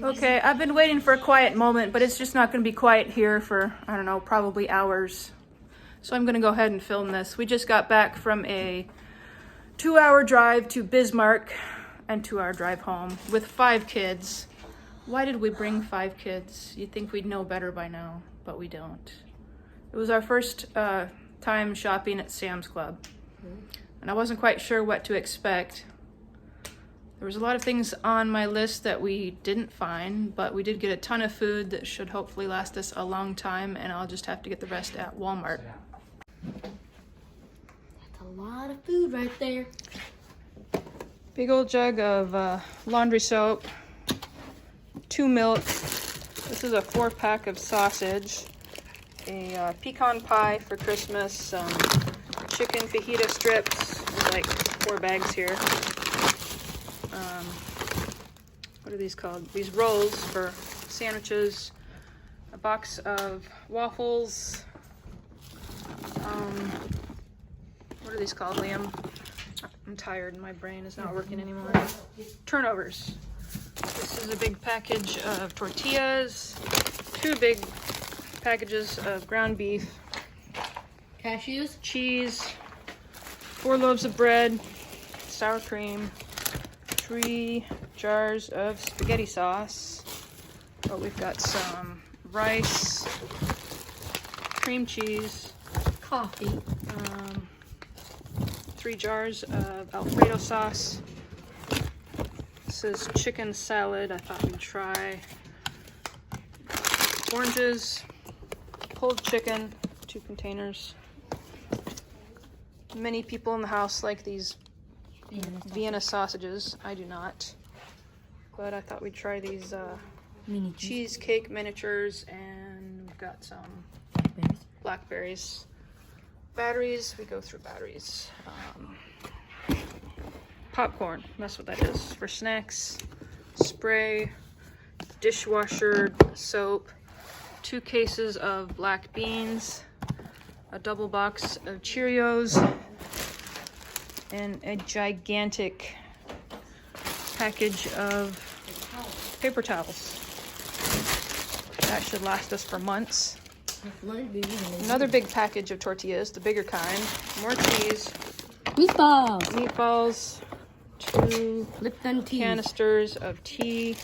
Okay, I've been waiting for a quiet moment, but it's just not going to be quiet here for, I don't know, probably hours. So I'm going to go ahead and film this. We just got back from a 2-hour drive to Bismarck and 2-hour drive home with 5 kids. Why did we bring 5 kids? You'd think we'd know better by now, but we don't. It was our first time shopping at Sam's Club, and I wasn't quite sure what to expect. There was a lot of things on my list that we didn't find, but we did get a ton of food that should hopefully last us a long time, and I'll just have to get the rest at Walmart. That's a lot of food right there. Big old jug of laundry soap, 2 milk. This is a 4-pack of sausage, a pecan pie for Christmas, some chicken fajita strips. There's like 4 bags here. What are these called? These rolls for sandwiches, a box of waffles. What are these called, Liam? I'm tired and my brain is not working anymore. Turnovers. This is a big package of tortillas, 2 big packages of ground beef, Cashews, cheese, 4 loaves of bread, sour cream, 3 jars of spaghetti sauce. Oh, we've got some rice, cream cheese, coffee, 3 jars of Alfredo sauce. This is chicken salad. I thought we'd try. Oranges, pulled chicken, 2 containers. Many people in the house like these Vienna sausages. I do not, but I thought we'd try these mini cheesecake miniatures, and we've got some blackberries. Batteries, we go through batteries. Popcorn, that's what that is, for snacks. Spray, dishwasher soap, 2 cases of black beans, a double box of Cheerios, and a gigantic package of paper towels. That should last us for months. Another big package of tortillas, the bigger kind. More cheese. Meatballs. 2 Lipton tea. Canisters of tea.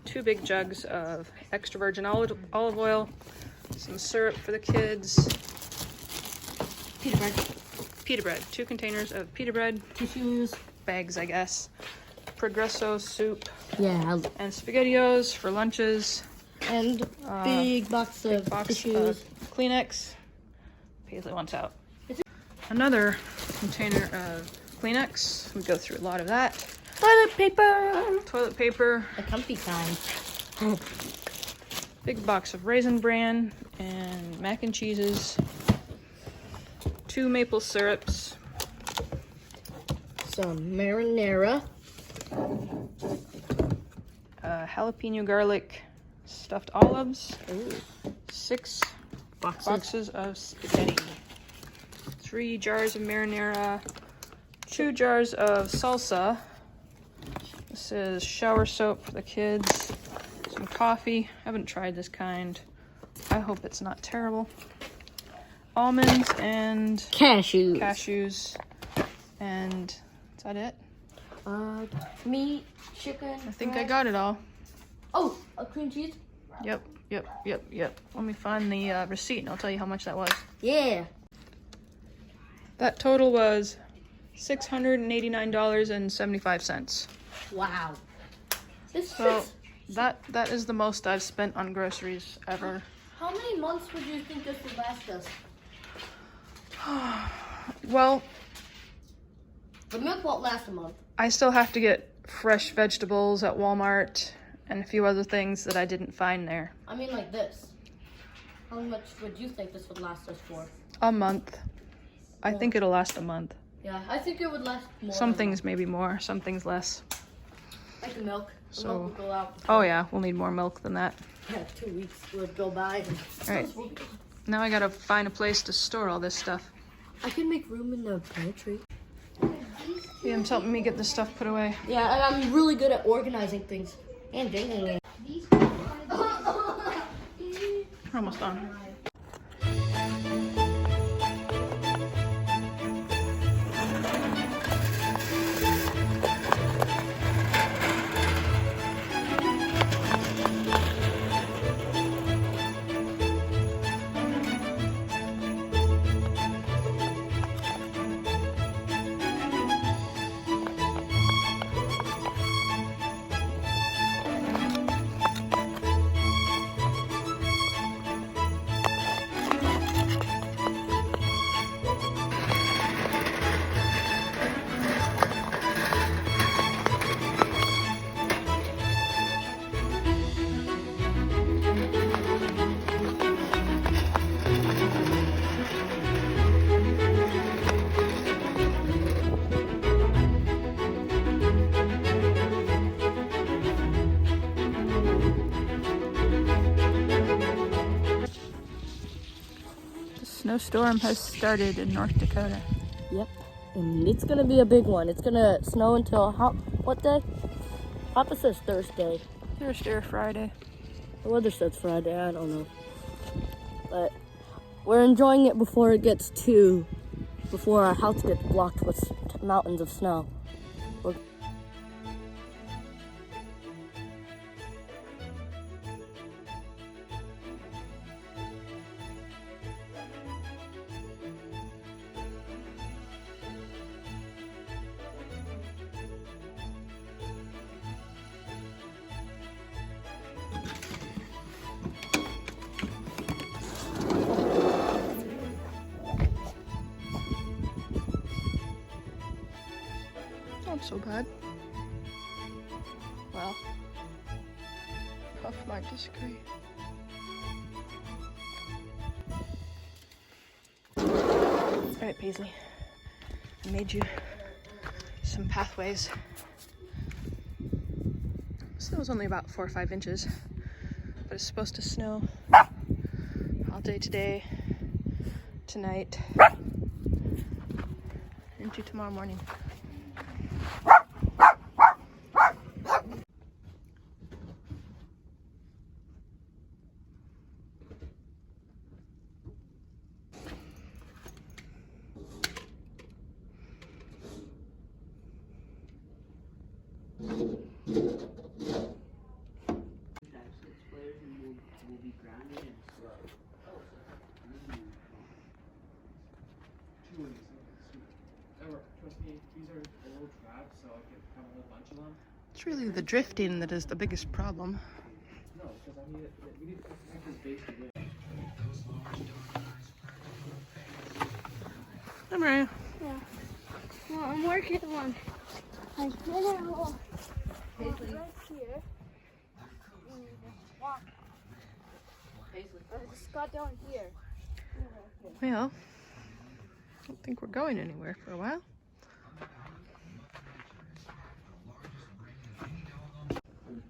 2 big jugs of extra virgin olive oil. Some syrup for the kids. Pita bread. Pita bread. 2 containers of pita bread. Tissues. Bags, I guess. Progresso soup. Yeah. And SpaghettiOs for lunches. And big box of tissues. Kleenex. Paisley wants out. Another container of Kleenex. We go through a lot of that. Toilet paper. Toilet paper. The comfy kind. Big box of Raisin Bran and mac and cheeses. 2 maple syrups. Some marinara. Jalapeno garlic stuffed olives. Ooh. 6 boxes of spaghetti. 3 jars of marinara. 2 jars of salsa. This is shower soap for the kids. Some coffee. I haven't tried this kind. I hope it's not terrible. Almonds and cashews. And is that it? Meat, chicken. I think I got it all. Oh, a cream cheese? Yep. Let me find the receipt and I'll tell you how much that was. Yeah. That total was $689.75. Wow. So that is the most I've spent on groceries ever. How many months would you think this would last us? Well, the milk won't last a month. I still have to get fresh vegetables at Walmart and a few other things that I didn't find there. I mean like this. How much would you think this would last us for? A month. I think it'll last a month. Yeah, I think it would last more. Some things maybe more, some things less. Like the milk. The So, milk would go out. oh yeah, we'll need more milk than that. Yeah, 2 weeks would go by. All right. Now I gotta find a place to store all this stuff. I can make room in the pantry. Liam's helping me get this stuff put away. Yeah, and I'm really good at organizing things. And dinging it. We're almost done. Snowstorm has started in North Dakota. Yep. And it's gonna be a big one. It's gonna snow until what day? Papa says Thursday. Thursday or Friday. The weather says Friday, I don't know. But we're enjoying it before our house gets blocked with mountains of snow. Not so bad. Well, Puff might disagree. Alright, Paisley. I made you some pathways. Snow's only about 4 or 5 inches, but it's supposed to snow all day today, tonight, into tomorrow morning. It's really the drifting that is the biggest problem. Hi, Mariah. Yeah. Well, I'm working on. I did it all. Right here. And walk. I just got down here. Well, I don't think we're going anywhere for a while.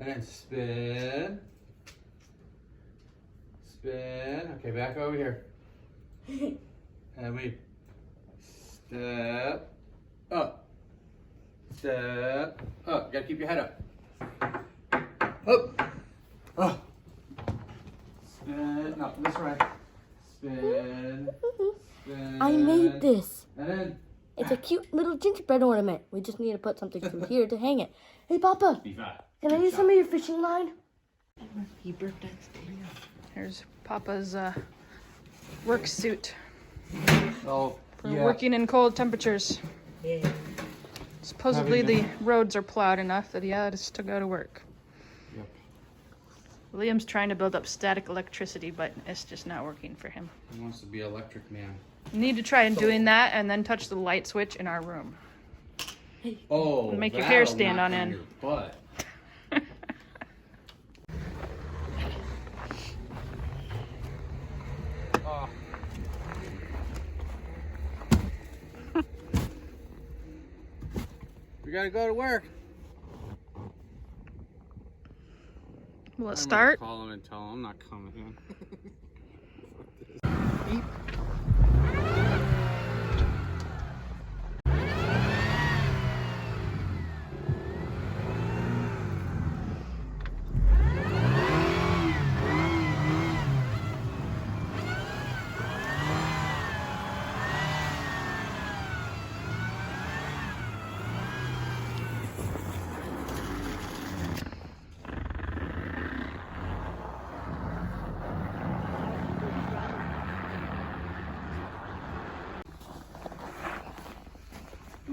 And spin. Spin. Okay, back over here. And we step up. Step up. You gotta keep your head up. Up. Up. Spin. No, this way. Spin. Spin. I made this. And then. It's a cute little gingerbread ornament. We just need to put something from here to hang it. Hey, Papa. Can I use some of your fishing line? He burped at the video. Here's Papa's work suit Oh, for working in cold temperatures. Yeah. Supposedly the roads are plowed enough that he has to go to work. Yep. Liam's trying to build up static electricity, but it's just not working for him. He wants to be electric man. You need to try and doing that and then touch the light switch in our room. Oh, Make your hair that'll stand knock on end. Your butt. Oh. We gotta go to work. Will it start? I'm gonna call him and tell him I'm not coming in. Beep.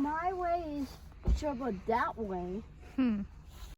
my way is sort of that way. Hmm.